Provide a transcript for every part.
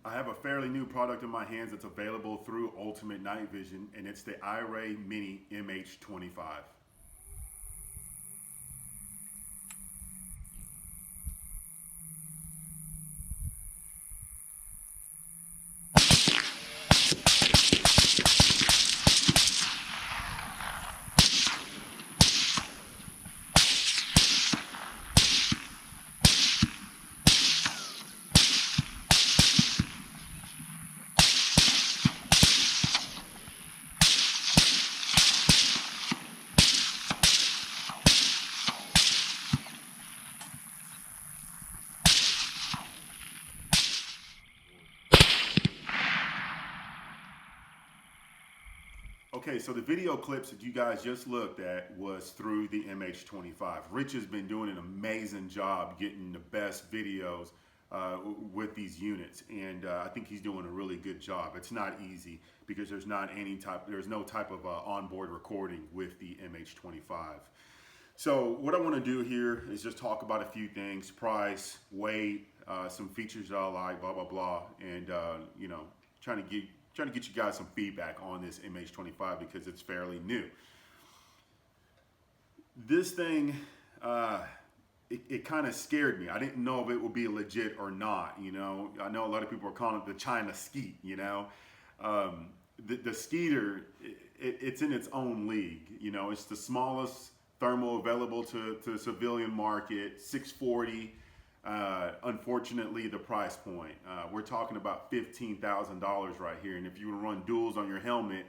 I have a fairly new product in my hands that's available through Ultimate Night Vision, and it's the iRay Mini MH25. Okay, so the video clips that you guys just looked at was through the MH25. Rich has been doing an amazing job getting the best videos with these units, and I think he's doing a really good job. It's not easy because there's no type of onboard recording with the MH25. So what I want to do here is just talk about a few things: price, weight, some features that I like, blah blah blah, and you know, trying to get you guys some feedback on this MH25 because it's fairly new. This thing, it kind of scared me. I didn't know if it would be legit or not. You know, I know a lot of people are calling it the China skeet. You know, the skeeter, it's in its own league. You know, it's the smallest thermal available to the civilian market, 640. Unfortunately, the price point. We're talking about $15,000 right here, and if you run duals on your helmet,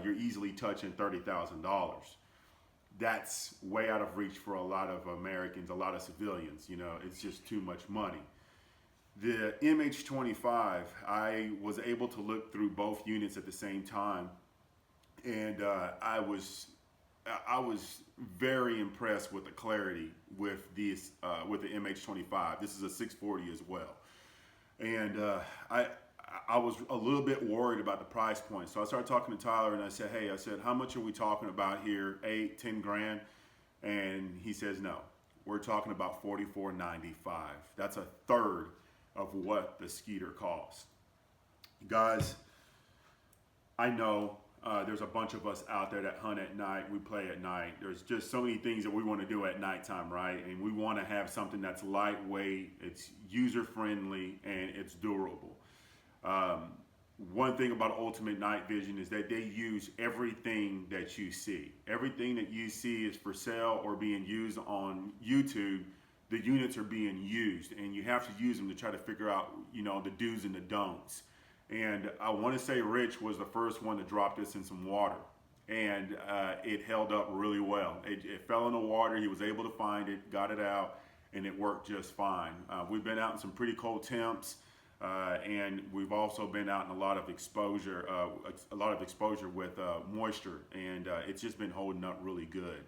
you're easily touching $30,000. That's way out of reach for a lot of Americans, a lot of civilians. You know, it's just too much money. The MH25, I was able to look through both units at the same time, and I was very impressed with the clarity with these with the MH25. This is a 640 as well, and I was a little bit worried about the price point. So I started talking to Tyler, and I said, "Hey, how much are we talking about here? 8, 10 grand?" And he says, "No, we're talking about $44.95. That's a third of what the skeeter costs." Guys, I know. There's a bunch of us out there that hunt at night, we play at night. There's just so many things that we want to do at nighttime, right? And we want to have something that's lightweight, it's user-friendly, and it's durable. One thing about Ultimate Night Vision is that they use everything that you see. Everything that you see is for sale or being used on YouTube. The units are being used, and you have to use them to try to figure out, you know, the do's and the don'ts. And I want to say Rich was the first one to drop this in some water, and it held up really well. It fell in the water. He was able to find it, got it out, and it worked just fine. We've been out in some pretty cold temps, and we've also been out in a lot of exposure with moisture, and it's just been holding up really good.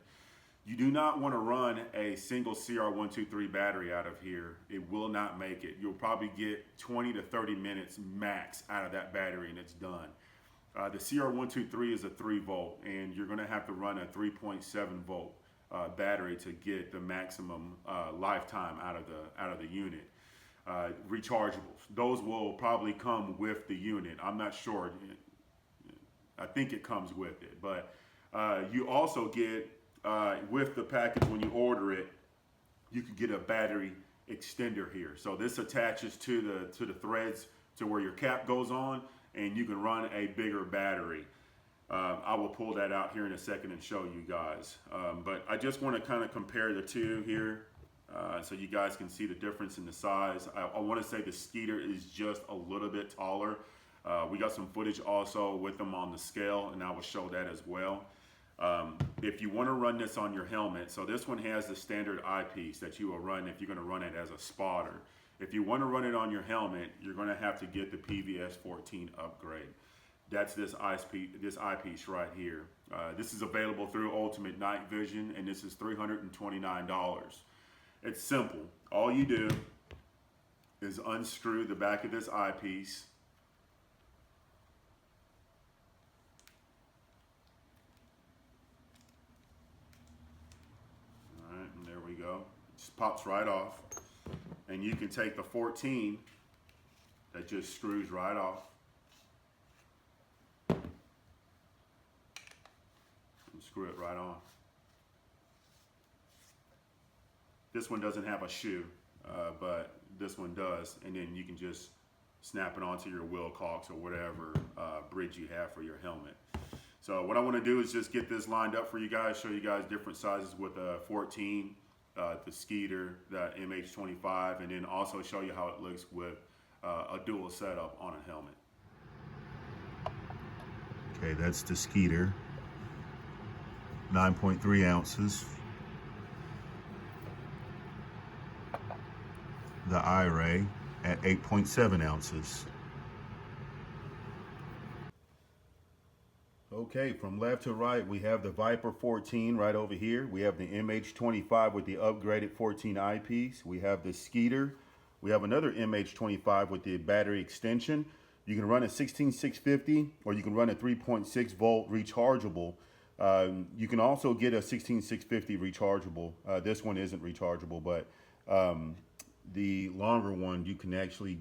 You do not want to run a single CR123 battery out of here. It will not make it. You'll probably get 20 to 30 minutes max out of that battery, and it's done. The CR123 is a 3 volt, and you're going to have to run a 3.7 volt battery to get the maximum lifetime out of the unit. Rechargeables, those will probably come with the unit. I'm not sure. I think it comes with it, but you also get with the package, when you order it, you can get a battery extender here. So this attaches to the threads to where your cap goes on, and you can run a bigger battery. I will pull that out here in a second and show you guys. But I just want to kind of compare the two here so you guys can see the difference in the size. I want to say the skeeter is just a little bit taller. We got some footage also with them on the scale, and I will show that as well. If you want to run this on your helmet, so this one has the standard eyepiece that you will run if you're going to run it as a spotter. If you want to run it on your helmet, you're going to have to get the PVS 14 upgrade. That's this eyepiece right here. This is available through Ultimate Night Vision, and this is $329. It's simple. All you do is unscrew the back of this eyepiece. Go. It just pops right off, and you can take the 14 That just screws right off. And screw it right on. This one doesn't have a shoe, but this one does, and then you can just snap it onto your wheel calks or whatever bridge you have for your helmet. So what I want to do is just get this lined up for you guys, show you guys different sizes with a 14, the Skeetir, the MH25, and then also show you how it looks with a dual setup on a helmet. Okay, that's the Skeetir, 9.3 ounces. The iRay at 8.7 ounces. Okay, from left to right, we have the Viper 14 right over here. We have the MH25 with the upgraded 14 eyepiece. We have the Skeetir. We have another MH25 with the battery extension. You can run a 16650 or you can run a 3.6 volt rechargeable. You can also get a 16650 rechargeable. This one isn't rechargeable, but the longer one, you can actually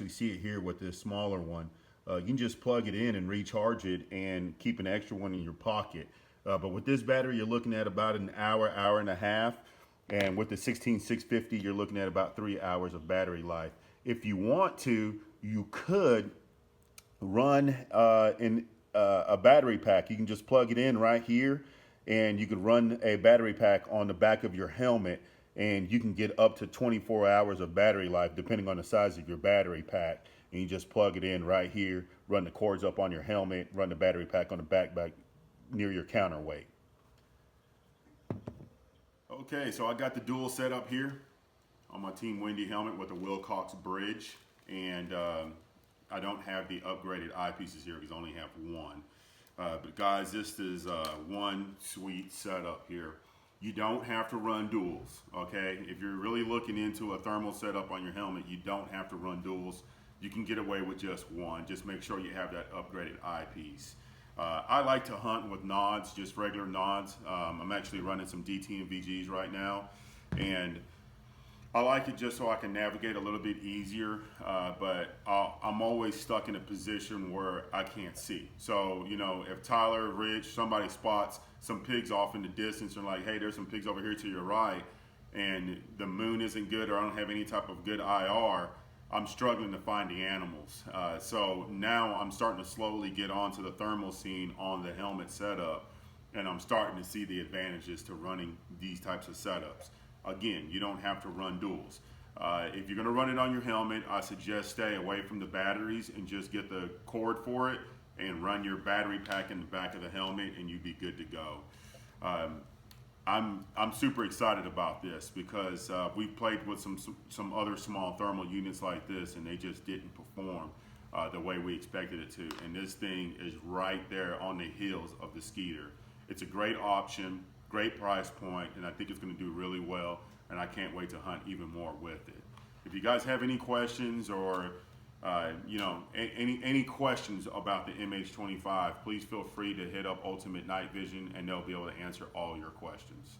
see it here with this smaller one. You can just plug it in and recharge it and keep an extra one in your pocket. But with this battery, you're looking at about an hour, hour and a half. And with the 16650, you're looking at about 3 hours of battery life. If you want to, you could run in a battery pack. You can just plug it in right here, and you could run a battery pack on the back of your helmet, and you can get up to 24 hours of battery life depending on the size of your battery pack. And you just plug it in right here, run the cords up on your helmet, run the battery pack on the back near your counterweight. Okay, so I got the dual setup here on my Team Wendy helmet with a Wilcox bridge, and I don't have the upgraded eyepieces here because I only have one. But guys, this is one sweet setup here. You don't have to run duals, okay? If you're really looking into a thermal setup on your helmet, you don't have to run duals. You can get away with just one. Just make sure you have that upgraded eyepiece. I like to hunt with nods, just regular nods. I'm actually running some DT and VGs right now, and I like it just so I can navigate a little bit easier, but I'm always stuck in a position where I can't see. So, you know, if Tyler, Rich, somebody spots some pigs off in the distance and like, hey, there's some pigs over here to your right, and the moon isn't good or I don't have any type of good IR, I'm struggling to find the animals. So now I'm starting to slowly get onto the thermal scene on the helmet setup, and I'm starting to see the advantages to running these types of setups. Again, you don't have to run duals. If you're gonna run it on your helmet, I suggest stay away from the batteries and just get the cord for it and run your battery pack in the back of the helmet and you'd be good to go. I'm super excited about this because we've played with some other small thermal units like this and they just didn't perform the way we expected it to. And this thing is right there on the heels of the Skeetir. It's a great option, great price point, and I think it's going to do really well, and I can't wait to hunt even more with it. If you guys have any questions or you know, any questions about the MH25, please feel free to hit up Ultimate Night Vision and they'll be able to answer all your questions.